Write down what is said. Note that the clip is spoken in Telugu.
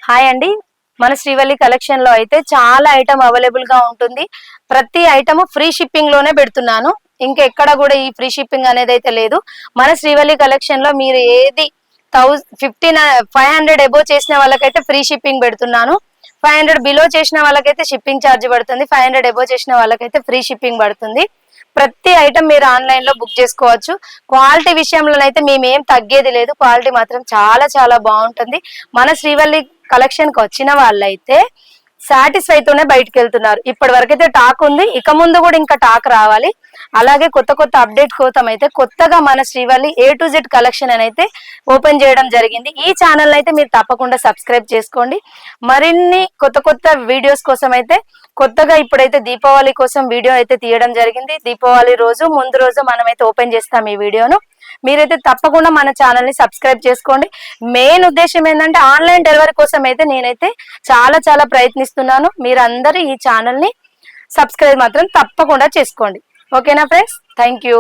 హాయ్ అండి. మన శ్రీవల్లి కలెక్షన్ లో అయితే చాలా ఐటమ్ అవైలబుల్ గా ఉంటుంది. ప్రతి ఐటమ్ ఫ్రీ షిప్పింగ్ లోనే పెడుతున్నాను. ఇంకెక్కడ కూడా ఈ ఫ్రీ షిప్పింగ్ అనేది అయితే లేదు. మన శ్రీవల్లి కలెక్షన్ లో మీరు ఏది 500 అబోవ్ చేసిన వాళ్ళకైతే ఫ్రీ షిప్పింగ్ పెడుతున్నాను. 500 బిలో చేసిన వాళ్ళకైతే షిప్పింగ్ ఛార్జ్ పడుతుంది. 500 అబోవ్ చేసిన వాళ్ళకైతే ఫ్రీ షిప్పింగ్ పడుతుంది. ప్రతి ఐటమ్ మీరు ఆన్లైన్ లో బుక్ చేసుకోవచ్చు. క్వాలిటీ విషయంలోనైతే మేము ఏం తగ్గేది లేదు. క్వాలిటీ మాత్రం చాలా చాలా బాగుంటుంది. మన శ్రీవల్లి కలెక్షన్ కి వచ్చిన వాళ్ళైతే సాటిస్ఫై తోనే బయటకు వెళ్తున్నారు. ఇప్పటి వరకైతే టాక్ ఉంది, ఇక ముందు కూడా ఇంకా టాక్ రావాలి. అలాగే కొత్త కొత్త అప్డేట్ కోసం అయితే కొత్తగా మన Srivalli A to Z collection అని అయితే ఓపెన్ చేయడం జరిగింది. ఈ ఛానల్ అయితే మీరు తప్పకుండా సబ్స్క్రైబ్ చేసుకోండి. మరిన్ని కొత్త కొత్త వీడియోస్ కోసం అయితే కొత్తగా ఇప్పుడైతే దీపావళి కోసం వీడియో అయితే తీయడం జరిగింది. దీపావళి రోజు ముందు రోజు మనమైతే ఓపెన్ చేస్తాం ఈ వీడియోను. మీరైతే తప్పకుండా మన ఛానల్ ని సబ్స్క్రైబ్ చేసుకోండి. మెయిన్ ఉద్దేశం ఏంటంటే ఆన్లైన్ డెలివరీ కోసం అయితే నేనైతే చాలా చాలా ప్రయత్నిస్తున్నాను. మీరందరూ ఈ ఛానల్ ని సబ్స్క్రైబ్ మాత్రం తప్పకుండా చేసుకోండి. ఓకేనా ఫ్రెండ్స్? Thank you.